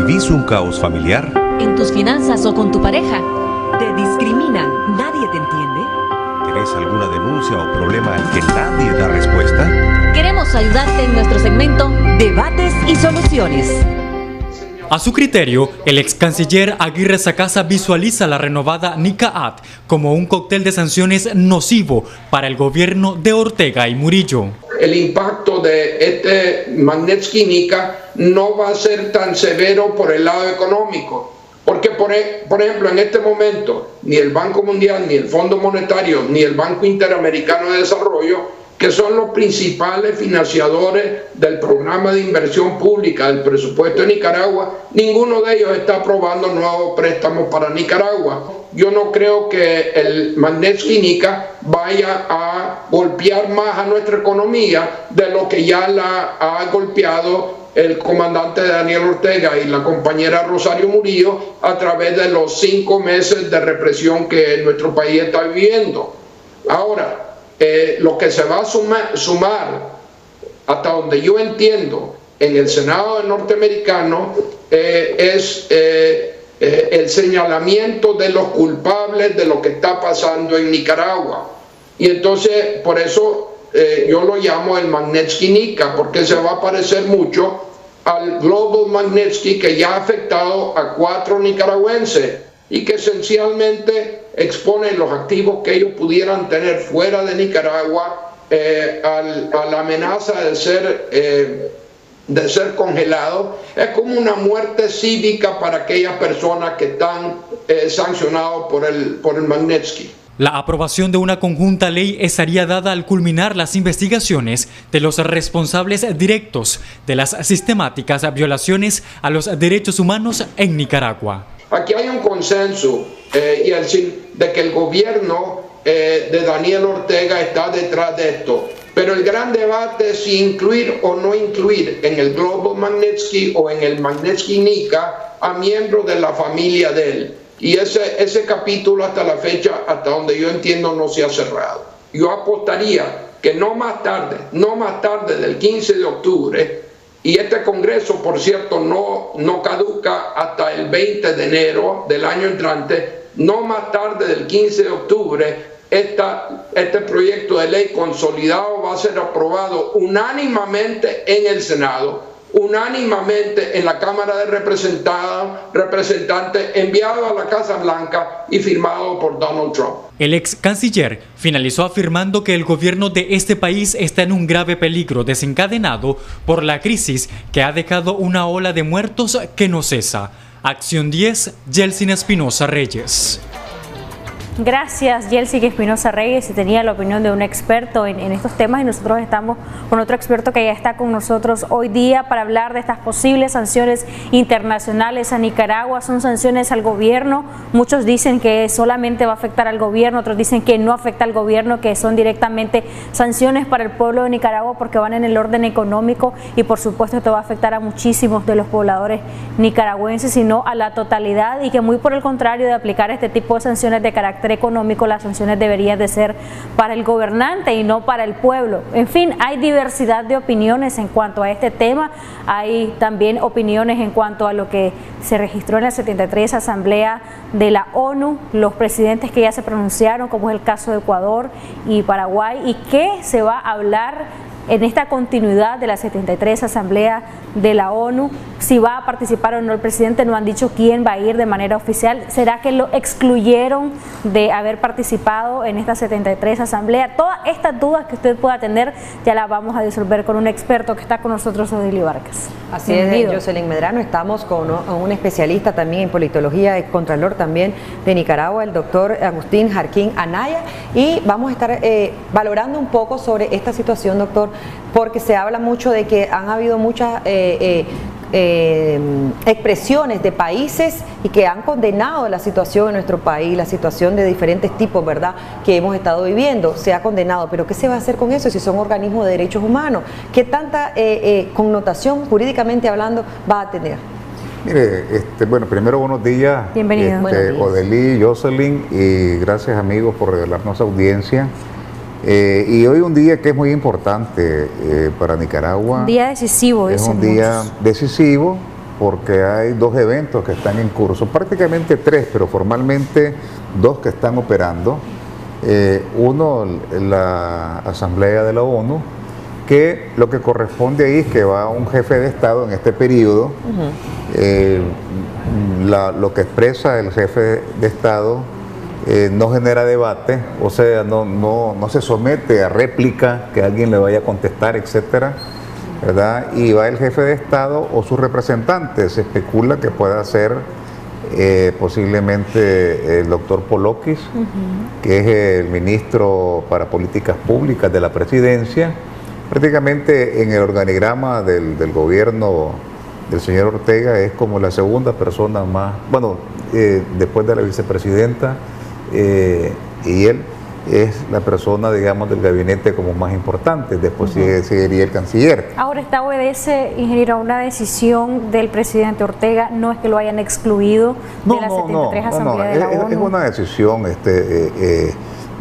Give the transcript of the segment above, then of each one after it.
¿Vivís un caos familiar? ¿En tus finanzas o con tu pareja? ¿Te discriminan? ¿Nadie te entiende? ¿Tenés alguna denuncia o problema al que nadie da respuesta? Queremos ayudarte en nuestro segmento Debates y Soluciones. A su criterio, el ex canciller Aguirre Sacasa visualiza la renovada NICA-AT como un cóctel de sanciones nocivo para el gobierno de Ortega y Murillo. El impacto de este Magnitsky-NICA no va a ser tan severo por el lado económico, porque por ejemplo en este momento ni el Banco Mundial, ni el Fondo Monetario, ni el Banco Interamericano de Desarrollo, que son los principales financiadores del programa de inversión pública del presupuesto de Nicaragua, ninguno de ellos está aprobando nuevos préstamos para Nicaragua. Yo no creo que el Magnitsky-NICA vaya a golpear más a nuestra economía de lo que ya la ha golpeado el comandante Daniel Ortega y la compañera Rosario Murillo a través de los 5 meses de represión que nuestro país está viviendo. Ahora, lo que se va a sumar, hasta donde yo entiendo, en el Senado norteamericano es el señalamiento de los culpables de lo que está pasando en Nicaragua. Y entonces, por eso yo lo llamo el Magnitsky-NICA, porque se va a parecer mucho al Global Magnitsky, que ya ha afectado a 4 nicaragüenses y que esencialmente exponen los activos que ellos pudieran tener fuera de Nicaragua a la amenaza de ser congelados. Es como una muerte cívica para aquellas personas que están sancionados por el Magnitsky. La aprobación de una conjunta ley estaría dada al culminar las investigaciones de los responsables directos de las sistemáticas violaciones a los derechos humanos en Nicaragua. Aquí hay un consenso de que el gobierno de Daniel Ortega está detrás de esto. Pero el gran debate es si incluir o no incluir en el Global Magnitsky o en el Magnitsky-NICA a miembros de la familia de él. Y ese capítulo hasta la fecha, hasta donde yo entiendo, no se ha cerrado. Yo apostaría que no más tarde del 15 de octubre, y este Congreso, por cierto, no caduca hasta el 20 de enero del año entrante, no más tarde del 15 de octubre, este proyecto de ley consolidado va a ser aprobado unánimemente en el Senado, unánimemente en la Cámara de Representantes, enviado a la Casa Blanca y firmado por Donald Trump. El ex canciller finalizó afirmando que el gobierno de este país está en un grave peligro desencadenado por la crisis que ha dejado una ola de muertos que no cesa. Acción 10, Yeltsin Espinosa Reyes. Gracias, Yeltsin Espinosa Reyes. Y tenía la opinión de un experto en estos temas, y nosotros estamos con otro experto que ya está con nosotros hoy día para hablar de estas posibles sanciones internacionales a Nicaragua. Son sanciones al gobierno. Muchos dicen que solamente va a afectar al gobierno, otros dicen que no afecta al gobierno, que son directamente sanciones para el pueblo de Nicaragua porque van en el orden económico, y por supuesto esto va a afectar a muchísimos de los pobladores nicaragüenses, sino a la totalidad, y que muy por el contrario de aplicar este tipo de sanciones de carácter económico, las sanciones deberían de ser para el gobernante y no para el pueblo. En fin, hay diversidad de opiniones en cuanto a este tema. Hay también opiniones en cuanto a lo que se registró en la 73 Asamblea de la ONU, los presidentes que ya se pronunciaron, como es el caso de Ecuador y Paraguay, y qué se va a hablar en esta continuidad de la 73 Asamblea de la ONU. Si va a participar o no el presidente, no han dicho quién va a ir de manera oficial. ¿Será que lo excluyeron de haber participado en esta 73 Asamblea? Todas estas dudas que usted pueda tener ya las vamos a resolver con un experto que está con nosotros, Odilio Vargas. Así es, Jocelyn Medrano. Estamos con un especialista también en politología, el contralor también de Nicaragua, el doctor Agustín Jarquín Anaya, y vamos a estar valorando un poco sobre esta situación, doctor, porque se habla mucho de que han habido muchas expresiones de países y que han condenado la situación en nuestro país, la situación de diferentes tipos, ¿verdad?, que hemos estado viviendo. Se ha condenado, pero ¿qué se va a hacer con eso si son organismos de derechos humanos? ¿Qué tanta connotación jurídicamente hablando va a tener? Mire, bueno, primero buenos días. Bienvenido. Odeli, Jocelyn, y gracias amigos por regalarnos audiencia. Y hoy un día que es muy importante para Nicaragua. Un día decisivo. Es un día decisivo porque hay 2 eventos que están en curso, prácticamente 3, pero formalmente 2 que están operando. Uno, la Asamblea de la ONU, que lo que corresponde ahí es que va un jefe de Estado en este periodo. Lo que expresa el jefe de Estado no genera debate, o sea, no se somete a réplica que alguien le vaya a contestar, etcétera, ¿verdad? Y va el jefe de Estado o su representante. Se especula que pueda ser posiblemente el doctor Polokis, que es el ministro para Políticas Públicas de la Presidencia. Prácticamente en el organigrama del gobierno del señor Ortega es como la segunda persona más, bueno, después de la vicepresidenta, y él es la persona, digamos, del gabinete como más importante. Después seguiría el canciller. Ahora, ¿esta obedece, ingeniero, a una decisión del presidente Ortega? ¿No es que lo hayan excluido de la 73 Asamblea de la ONU? Es una decisión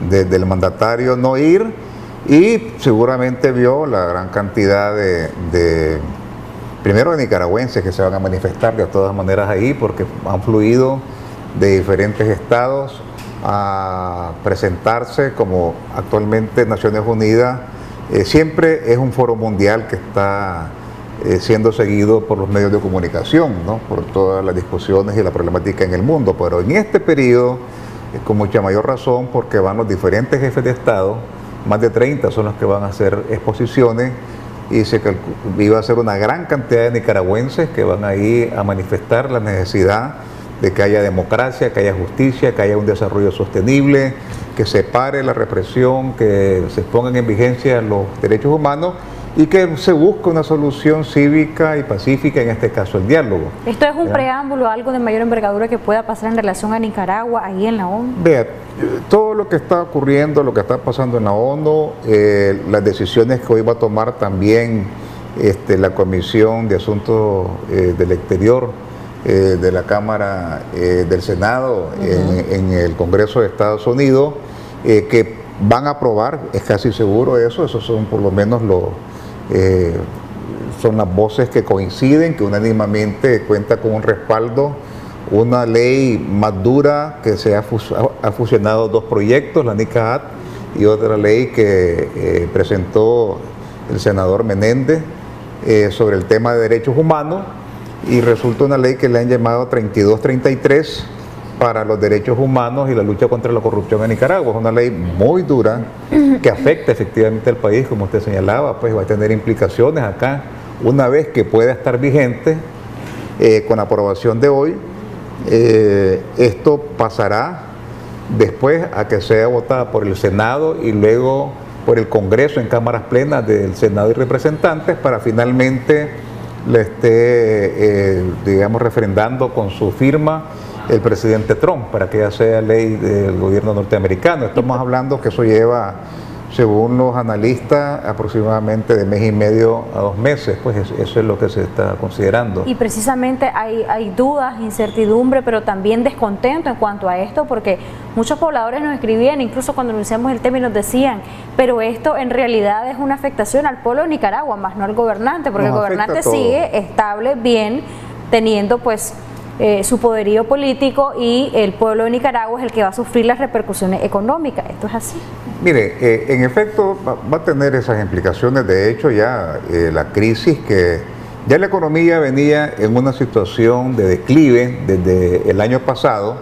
del mandatario no ir, y seguramente vio la gran cantidad primero de nicaragüenses que se van a manifestar de todas maneras ahí, porque han fluido de diferentes estados a presentarse, como actualmente Naciones Unidas siempre es un foro mundial que está siendo seguido por los medios de comunicación, ¿no? Por todas las discusiones y la problemática en el mundo, pero en este periodo con mucha mayor razón, porque van los diferentes jefes de Estado, más de 30 son los que van a hacer exposiciones, y iba a ser una gran cantidad de nicaragüenses que van a ir a manifestar la necesidad de que haya democracia, que haya justicia, que haya un desarrollo sostenible, que se pare la represión, que se pongan en vigencia los derechos humanos y que se busque una solución cívica y pacífica, en este caso el diálogo. ¿Esto es un preámbulo, algo de mayor envergadura que pueda pasar en relación a Nicaragua, ahí en la ONU? Vea, todo lo que está ocurriendo, lo que está pasando en la ONU, las decisiones que hoy va a tomar también la Comisión de Asuntos del Exterior de la Cámara del Senado en el Congreso de Estados Unidos, que van a aprobar, es casi seguro esos son por lo menos son las voces que coinciden, que unánimemente cuenta con un respaldo, una ley más dura que se ha fusionado 2 proyectos, la NICAAT y otra ley que presentó el senador Menéndez sobre el tema de derechos humanos, y resulta una ley que le han llamado 3233 para los derechos humanos y la lucha contra la corrupción en Nicaragua. Es una ley muy dura que afecta efectivamente al país, como usted señalaba, pues va a tener implicaciones acá una vez que pueda estar vigente con la aprobación de hoy. Esto pasará después a que sea votada por el Senado y luego por el Congreso en cámaras plenas del Senado y representantes, para finalmente le esté, digamos, refrendando con su firma el presidente Trump, para que ya sea ley del gobierno norteamericano. Estamos hablando que eso lleva, según los analistas, aproximadamente de mes y medio a 2 meses, pues eso es lo que se está considerando. Y precisamente hay dudas, incertidumbre, pero también descontento en cuanto a esto, porque muchos pobladores nos escribían, incluso cuando anunciamos el tema, y nos decían, pero esto en realidad es una afectación al pueblo de Nicaragua, más no al gobernante, porque el gobernante sigue estable, bien, teniendo pues su poderío político, y el pueblo de Nicaragua es el que va a sufrir las repercusiones económicas. ¿Esto es así? Mire, en efecto va a tener esas implicaciones. De hecho, ya la crisis, que ya la economía venía en una situación de declive desde el año pasado,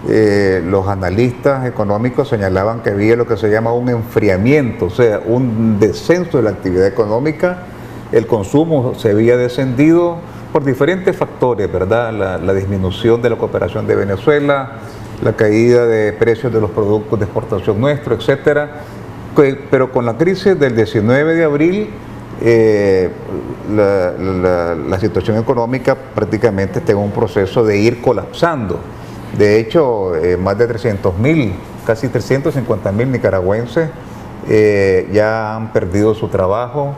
los analistas económicos señalaban que había lo que se llama un enfriamiento, o sea, un descenso de la actividad económica. El consumo se había descendido por diferentes factores, ¿verdad? La disminución de la cooperación de Venezuela, la caída de precios de los productos de exportación nuestro, etcétera. Pero con la crisis del 19 de abril, la situación económica prácticamente está en un proceso de ir colapsando. De hecho, más de 300.000, casi 350.000 nicaragüenses ya han perdido su trabajo.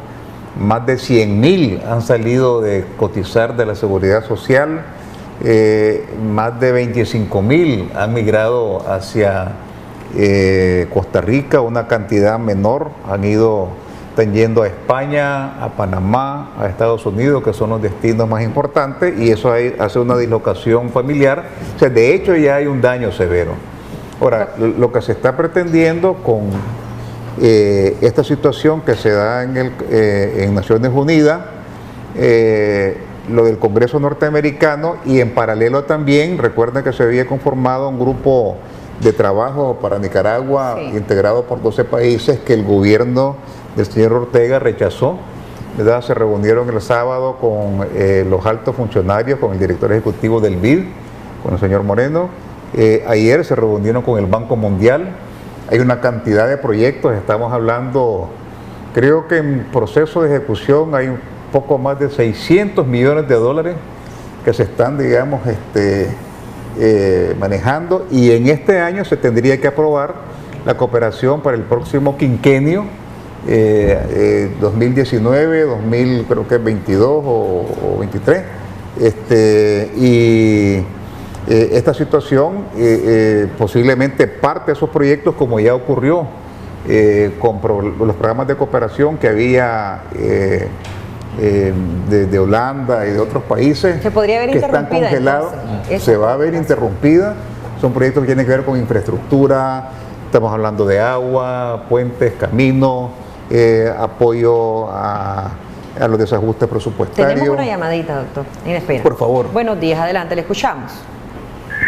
Más de 100.000 han salido de cotizar de la seguridad social, más de 25.000 han migrado hacia Costa Rica, una cantidad menor han ido están yendo a España, a Panamá, a Estados Unidos, que son los destinos más importantes, y eso hace una dislocación familiar. O sea, de hecho ya hay un daño severo. Ahora, lo que se está pretendiendo con esta situación que se da en Naciones Unidas, lo del Congreso norteamericano, y en paralelo también, recuerden que se había conformado un grupo de trabajo para Nicaragua, sí, integrado por 12 países, que el gobierno del señor Ortega rechazó, ¿verdad? Se reunieron el sábado con los altos funcionarios, con el director ejecutivo del BID, con el señor Moreno. Ayer se reunieron con el Banco Mundial. Hay una cantidad de proyectos, estamos hablando, creo que en proceso de ejecución hay un poco más de 600 millones de dólares que se están, digamos, manejando, y en este año se tendría que aprobar la cooperación para el próximo quinquenio, 2019, 2022 o 23, esta situación posiblemente parte de esos proyectos, como ya ocurrió con los programas de cooperación que había de Holanda y de otros países, se podría ver que están congelados, se va a ver interrumpida. Son proyectos que tienen que ver con infraestructura, estamos hablando de agua, puentes, caminos, apoyo a los desajustes presupuestarios. Tenemos una llamadita, doctor, en espera. Por favor. Buenos días, adelante, le escuchamos.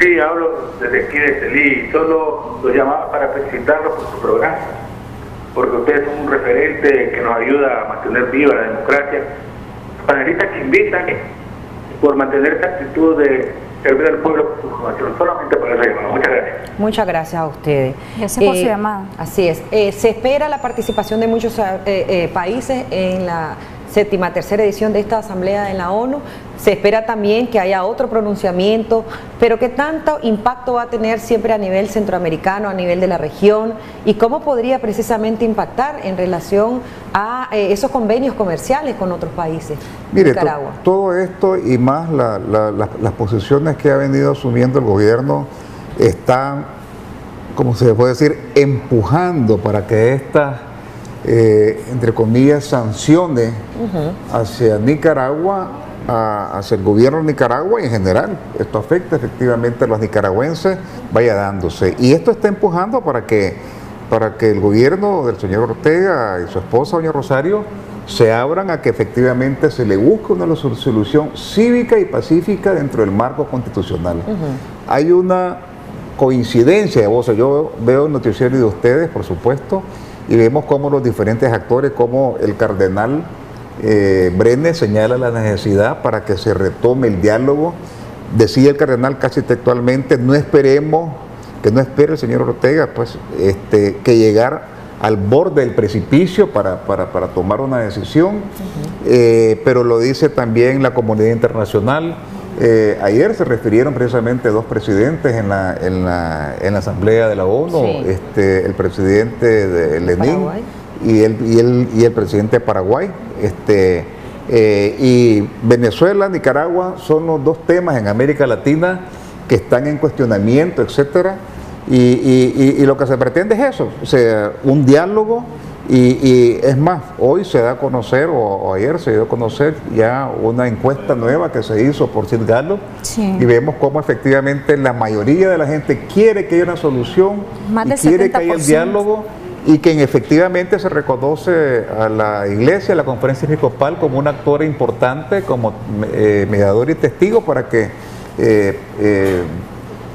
Sí, hablo desde aquí de Estelí. Solo los llamaba para felicitarlos por su programa, porque ustedes son un referente que nos ayuda a mantener viva la democracia. Panelistas que invitan por mantener esta actitud de servir al pueblo con su información. Solamente para eso llamado. Muchas gracias. Muchas gracias a ustedes. Gracias por su llamada. Así es. Se espera la participación de muchos países en la tercera edición de esta asamblea en la ONU. Se espera también que haya otro pronunciamiento, pero ¿qué tanto impacto va a tener siempre a nivel centroamericano, a nivel de la región? ¿Y cómo podría precisamente impactar en relación a esos convenios comerciales con otros países? Mire, Nicaragua. Todo esto y más las posiciones que ha venido asumiendo el gobierno están, como se puede decir, empujando para que estas entre comillas, sanciones hacia Nicaragua, hacia el gobierno de Nicaragua y en general. Esto afecta efectivamente a los nicaragüenses, vaya dándose. Y esto está empujando para que el gobierno del señor Ortega y su esposa, doña Rosario, se abran a que efectivamente se le busque una solución cívica y pacífica dentro del marco constitucional. Hay una coincidencia de voces. Yo veo el noticiero de ustedes, por supuesto, y vemos cómo los diferentes actores, como el cardenal Brenes señala la necesidad para que se retome el diálogo. Decía el cardenal casi textualmente: no esperemos, que no espere el señor Ortega, pues, que llegar al borde del precipicio para tomar una decisión, pero lo dice también la comunidad internacional. Ayer se refirieron precisamente dos presidentes en la Asamblea de la ONU, sí, el presidente de Lenín y el presidente de Paraguay. Y Venezuela, Nicaragua son los dos temas en América Latina que están en cuestionamiento, etcétera. Y lo que se pretende es eso, o sea, un diálogo. Y es más, hoy se da a conocer, o ayer se dio a conocer ya una encuesta nueva que se hizo por Sid Gallup, sí, y vemos cómo efectivamente la mayoría de la gente quiere que haya una solución, y quiere que haya el diálogo, y que efectivamente se reconoce a la Iglesia, a la Conferencia Episcopal, como un actor importante, como mediador y testigo para que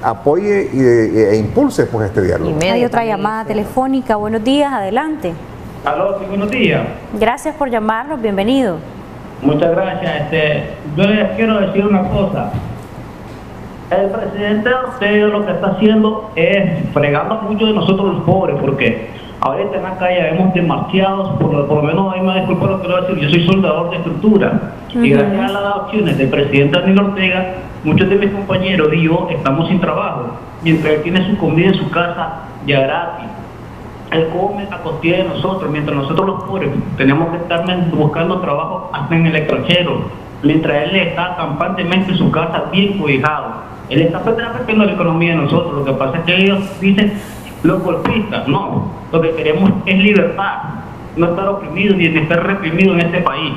apoye e impulse pues este diálogo. Hay otra llamada telefónica. Buenos días, adelante. Aló, sí, buenos días. Gracias por llamarnos, bienvenido. Muchas gracias. Yo les quiero decir una cosa. El presidente Ortega lo que está haciendo es fregando a muchos de nosotros los pobres, porque ahorita en la calle vemos demasiados, por lo menos ahí me disculpo lo que voy a decir, yo soy soldador de estructura, y gracias a las acciones del presidente Daniel Ortega, muchos de mis compañeros y yo estamos sin trabajo, mientras él tiene su comida en su casa ya gratis. Él come a costilla de nosotros, mientras nosotros los pobres tenemos que estar buscando trabajo hasta en el extranjero, mientras él está campantemente en su casa bien cobijado. Él está afectando la economía de nosotros. Lo que pasa es que ellos dicen los golpistas, no, lo que queremos es libertad. no estar oprimido ni de estar reprimido en este país.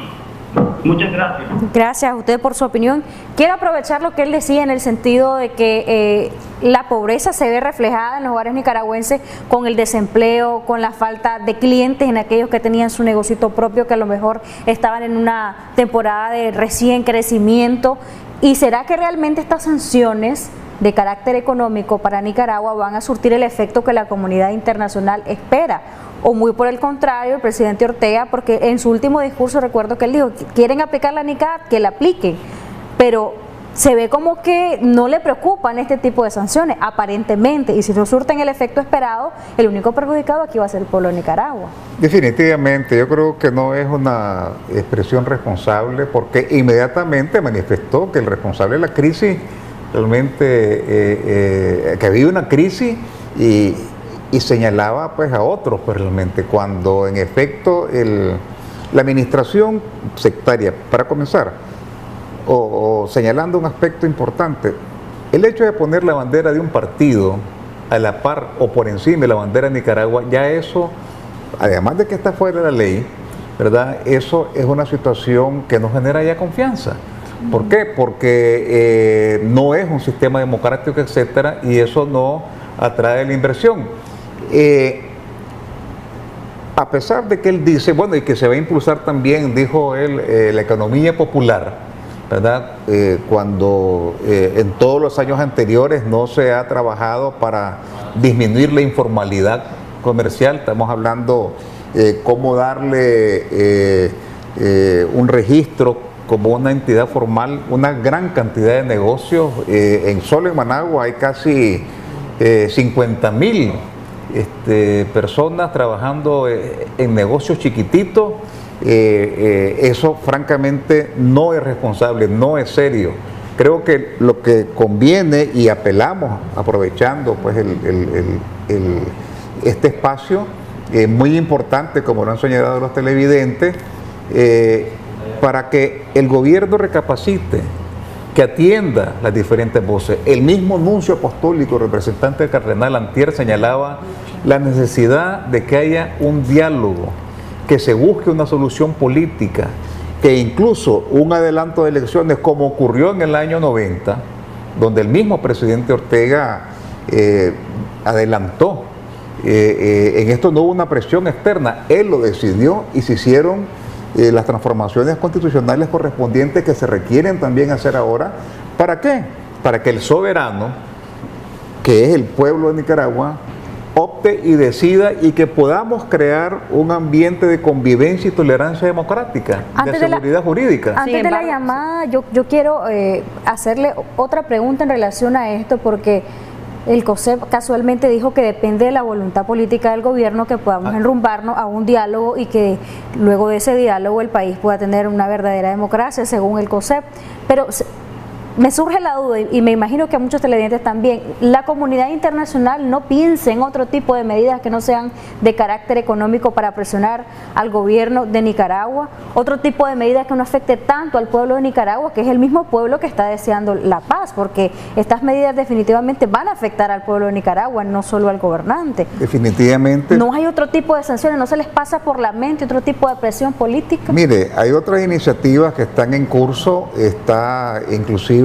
Muchas gracias. Gracias a usted por su opinión. Quiero aprovechar lo que él decía en el sentido de que la pobreza se ve reflejada en los hogares nicaragüenses con el desempleo, con la falta de clientes en aquellos que tenían su negocito propio, que a lo mejor estaban en una temporada de recién crecimiento. ¿Y será que realmente estas sanciones de carácter económico para Nicaragua van a surtir el efecto que la comunidad internacional espera? O muy por el contrario, el presidente Ortega, porque en su último discurso recuerdo que él dijo, quieren aplicar la NICAD, que la apliquen, pero se ve como que no le preocupan este tipo de sanciones, aparentemente, y si no surten el efecto esperado, el único perjudicado aquí va a ser el pueblo de Nicaragua. Definitivamente, yo creo que no es una expresión responsable, porque inmediatamente manifestó que el responsable de la crisis, realmente, que había una crisis y señalaba pues a otros pues, realmente, cuando en efecto la administración sectaria, para comenzar, o señalando un aspecto importante, el hecho de poner la bandera de un partido a la par o por encima de la bandera de Nicaragua, ya eso, además de que está fuera de la ley, ¿verdad? Eso es una situación que no genera ya confianza. ¿Por qué? Porque no es un sistema democrático, etcétera, y eso no atrae la inversión. A pesar de que él dice, bueno, y que se va a impulsar también, dijo él, la economía popular, ¿verdad? Cuando en todos los años anteriores no se ha trabajado para disminuir la informalidad comercial, estamos hablando cómo darle un registro como una entidad formal, una gran cantidad de negocios, solo en Managua hay casi 50,000 personas trabajando en negocios chiquititos. Eso francamente no es responsable, no es serio. Creo que lo que conviene, y apelamos aprovechando pues este espacio muy importante, como lo han señalado los televidentes, para que el gobierno recapacite, que atienda las diferentes voces. El mismo nuncio apostólico, representante del cardenal antier, señalaba la necesidad de que haya un diálogo, que se busque una solución política, que incluso un adelanto de elecciones, como ocurrió en el año 90, donde el mismo presidente Ortega adelantó, en esto no hubo una presión externa, él lo decidió y se hicieron las transformaciones constitucionales correspondientes que se requieren también hacer ahora. ¿Para qué? Para que el soberano, que es el pueblo de Nicaragua, opte y decida, y que podamos crear un ambiente de convivencia y tolerancia democrática, de seguridad jurídica. Antes de la llamada, yo quiero hacerle otra pregunta en relación a esto, porque el COSEP casualmente dijo que depende de la voluntad política del gobierno que podamos enrumbarnos a un diálogo y que luego de ese diálogo el país pueda tener una verdadera democracia, según el COSEP. Pero me surge la duda, y me imagino que a muchos televidentes también, la comunidad internacional no piensa en otro tipo de medidas que no sean de carácter económico para presionar al gobierno de Nicaragua, otro tipo de medidas que no afecte tanto al pueblo de Nicaragua, que es el mismo pueblo que está deseando la paz, porque estas medidas definitivamente van a afectar al pueblo de Nicaragua, no solo al gobernante. Definitivamente. ¿No hay otro tipo de sanciones? ¿No se les pasa por la mente otro tipo de presión política? Mire, hay otras iniciativas que están en curso, está inclusive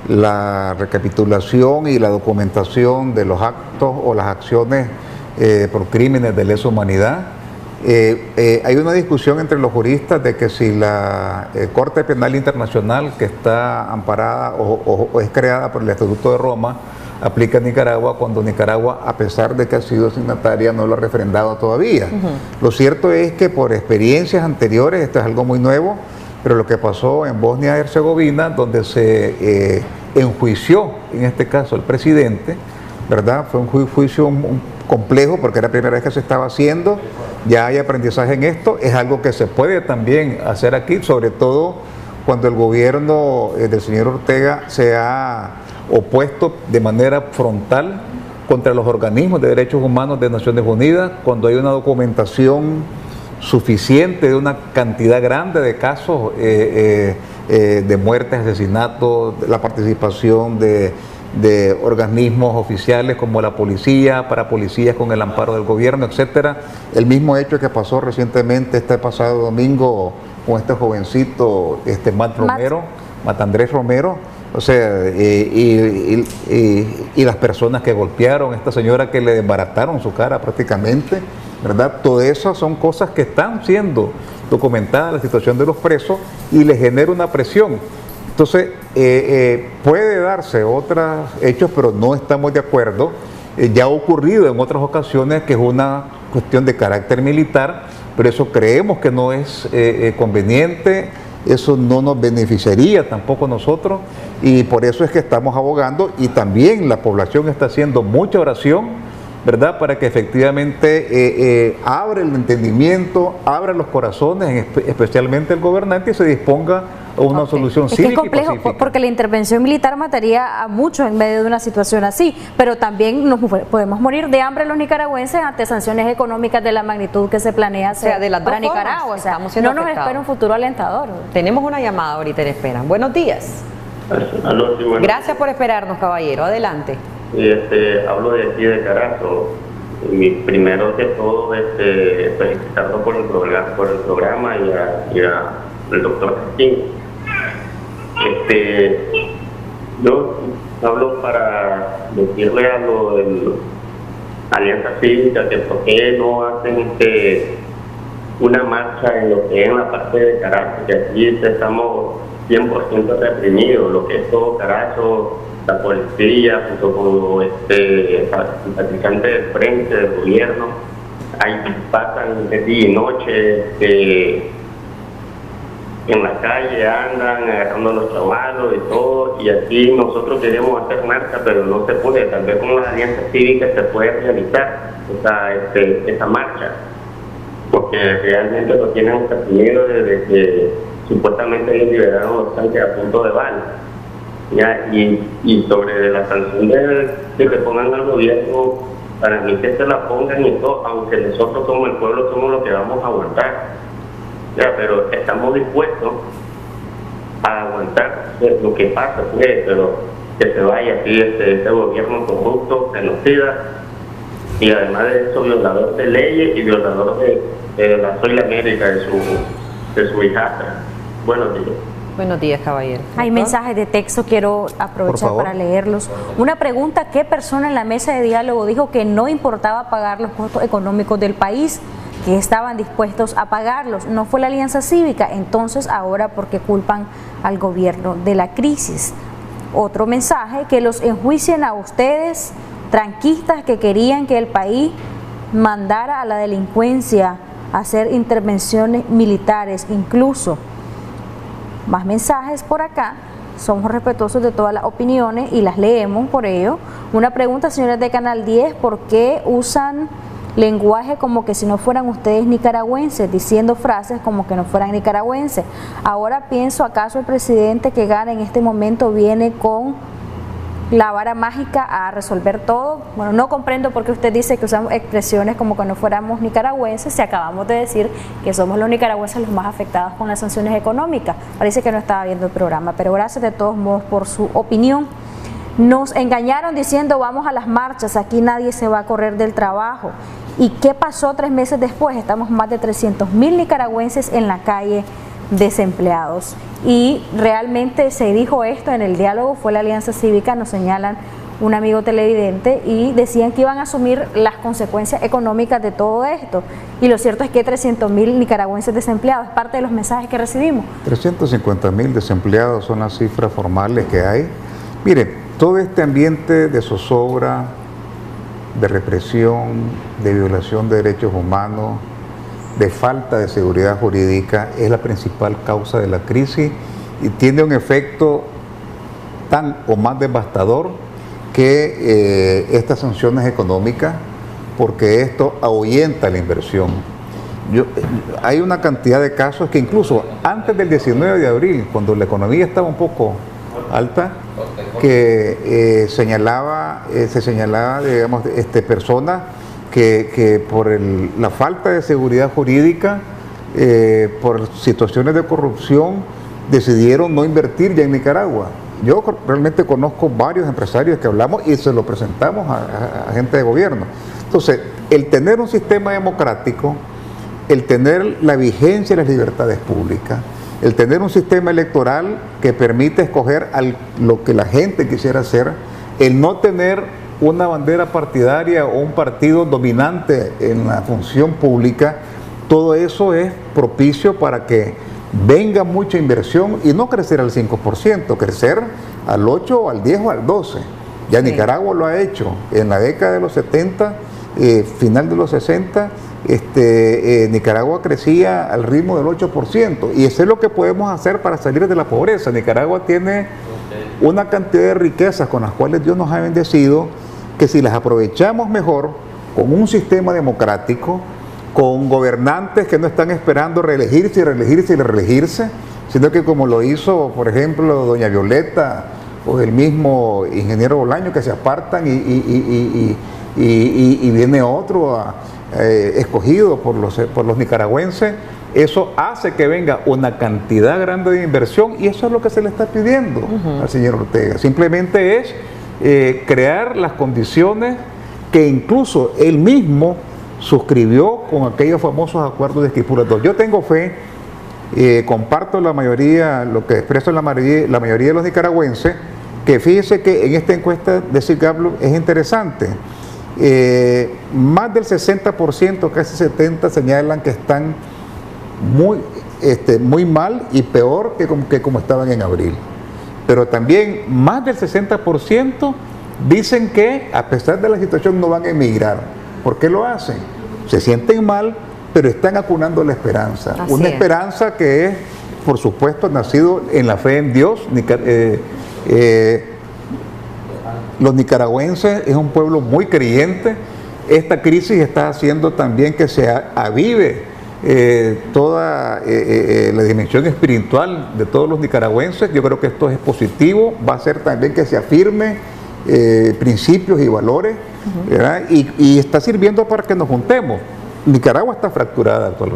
la recapitulación y la documentación de los actos o las acciones por crímenes de lesa humanidad. Hay una discusión entre los juristas de que si la Corte Penal Internacional, que está amparada o es creada por el Estatuto de Roma, aplica a Nicaragua, cuando Nicaragua, a pesar de que ha sido signataria, no lo ha refrendado todavía. Lo cierto es que por experiencias anteriores, esto es algo muy nuevo, pero lo que pasó en Bosnia y Herzegovina, donde se enjuició, en este caso, al presidente, ¿verdad? Fue un juicio complejo porque era la primera vez que se estaba haciendo, ya hay aprendizaje en esto, es algo que se puede también hacer aquí, sobre todo cuando el gobierno del señor Ortega se ha opuesto de manera frontal contra los organismos de derechos humanos de Naciones Unidas, cuando hay una documentación suficiente de una cantidad grande de casos de muertes, asesinatos, la participación de de organismos oficiales como la policía, para policías con el amparo del gobierno, etcétera. El mismo hecho que pasó recientemente este pasado domingo con este jovencito, Matt Andrés Romero, o sea, y las personas que golpearon, esta señora que le desbarataron su cara prácticamente, ¿verdad? Todo eso son cosas que están siendo documentadas, la situación de los presos, y les genera una presión. Entonces, puede darse otros hechos, pero no estamos de acuerdo. Ya ha ocurrido en otras ocasiones que es una cuestión de carácter militar, pero eso creemos que no es conveniente, eso no nos beneficiaría tampoco a nosotros, y por eso es que estamos abogando, y también la población está haciendo mucha oración, ¿verdad?, para que efectivamente abra el entendimiento, abra los corazones, especialmente el gobernante, y se disponga a una solución cívica. Es que es complejo, y pacífica. porque la intervención militar mataría a muchos en medio de una situación así, pero también nos podemos morir de hambre los nicaragüenses ante sanciones económicas de la magnitud que se planea hacer de las para dos Nicaragua. formas, O sea, estamos siendo no nos afectados. espera un futuro alentador. Tenemos una llamada ahorita en espera. Buenos días. Aló, sí, bueno. Gracias por esperarnos, caballero. Adelante. Hablo de aquí de Carazo. Y primero que todo, felicitarlo por el programa y al doctor King. Yo hablo para decirle a lo de Alianza Cívica que por qué no hacen una marcha en lo que es en la parte de Carazo, que aquí estamos 100% reprimidos, lo que es todo Carazo, la policía, junto con los simpatizantes del frente, del gobierno, ahí pasan de día y noche, en la calle andan agarrando a los chavalos y todo, y aquí nosotros queremos hacer marcha, pero no se puede. Tal vez con las alianzas cívicas se puede realizar esa marcha, porque realmente lo tienen reprimido desde que supuestamente ellos liberaron los tanques a punto de bala. ¿Ya? Y sobre la sanción de que pongan al gobierno, para mí que se la pongan y todo, aunque nosotros como el pueblo somos los que vamos a aguantar. Ya, pero estamos dispuestos a aguantar lo que pasa, pero que se vaya así este gobierno corrupto, genocida, y además de eso violador de leyes y violador de la Soy la América, de su hijastra. Buenos días. Buenos días, caballero. Hay mensajes de texto, quiero aprovechar para leerlos. Una pregunta: ¿qué persona en la mesa de diálogo dijo que no importaba pagar los costos económicos del país, que estaban dispuestos a pagarlos? ¿No fue la Alianza Cívica? Entonces, ahora, ¿por qué culpan al gobierno de la crisis? Otro mensaje: que los enjuicien a ustedes, tranquistas que querían que el país mandara a la delincuencia a hacer intervenciones militares, incluso. Más mensajes por acá. Somos respetuosos de todas las opiniones y las leemos por ello. Una pregunta, señores de Canal 10: ¿por qué usan lenguaje como que si no fueran ustedes nicaragüenses, diciendo frases como que no fueran nicaragüenses? Ahora pienso, ¿acaso el presidente que gana en este momento viene con la vara mágica a resolver todo? Bueno, no comprendo por qué usted dice que usamos expresiones como que no fuéramos nicaragüenses si acabamos de decir que somos los nicaragüenses los más afectados con las sanciones económicas. Parece que no estaba viendo el programa, pero gracias de todos modos por su opinión. Nos engañaron diciendo vamos a las marchas, aquí nadie se va a correr del trabajo. ¿Y qué pasó 3 meses después? Estamos más de 300.000 nicaragüenses en la calle, desempleados. Y realmente se dijo esto en el diálogo, fue la Alianza Cívica, nos señalan un amigo televidente, y decían que iban a asumir las consecuencias económicas de todo esto. Y lo cierto es que 300.000 nicaragüenses desempleados, es parte de los mensajes que recibimos. 350.000 desempleados son las cifras formales que hay. Mire, todo este ambiente de zozobra, de represión, de violación de derechos humanos, de falta de seguridad jurídica, es la principal causa de la crisis y tiene un efecto tan o más devastador que estas sanciones económicas, porque esto ahuyenta la inversión. Hay una cantidad de casos que incluso antes del 19 de abril, cuando la economía estaba un poco alta, que se señalaba, digamos, personas que por la falta de seguridad jurídica, por situaciones de corrupción, decidieron no invertir ya en Nicaragua. yo realmente conozco varios empresarios que hablamos y se lo presentamos a gente de gobierno. Entonces, el tener un sistema democrático, el tener la vigencia de las libertades públicas, el tener un sistema electoral que permite escoger lo que la gente quisiera hacer, el no tener una bandera partidaria o un partido dominante en la función pública, todo eso es propicio para que venga mucha inversión y no crecer al 5%, crecer al 8, o al 10 o al 12. Ya sí. Nicaragua lo ha hecho en la década de los 70, final de los 60, Nicaragua crecía al ritmo del 8%, y eso es lo que podemos hacer para salir de la pobreza. Nicaragua tiene una cantidad de riquezas con las cuales Dios nos ha bendecido, que si las aprovechamos mejor, con un sistema democrático, con gobernantes que no están esperando reelegirse y reelegirse y reelegirse, sino que como lo hizo, por ejemplo, doña Violeta o el mismo ingeniero Bolaño, que se apartan y viene otro escogido por los nicaragüenses, eso hace que venga una cantidad grande de inversión, y eso es lo que se le está pidiendo al señor Ortega. Simplemente es crear las condiciones que incluso él mismo suscribió con aquellos famosos acuerdos de Esquipula II. Yo tengo fe, comparto la mayoría, lo que expreso la mayoría de los nicaragüenses, que fíjese que en esta encuesta de SIGABLO es interesante. Más del 60%, casi 70%, señalan que están muy mal y peor que como estaban en abril. Pero también más del 60% dicen que a pesar de la situación no van a emigrar. ¿Por qué lo hacen? Se sienten mal, pero están acunando la esperanza. Una esperanza que es, por supuesto, nacido en la fe en Dios. Los nicaragüenses es un pueblo muy creyente. Esta crisis está haciendo también que se avive toda la dimensión espiritual de todos los nicaragüenses. Yo creo que esto es positivo, va a hacer también que se afirme principios y valores, ¿verdad? Y está sirviendo para que nos juntemos. Nicaragua está fracturada actualmente.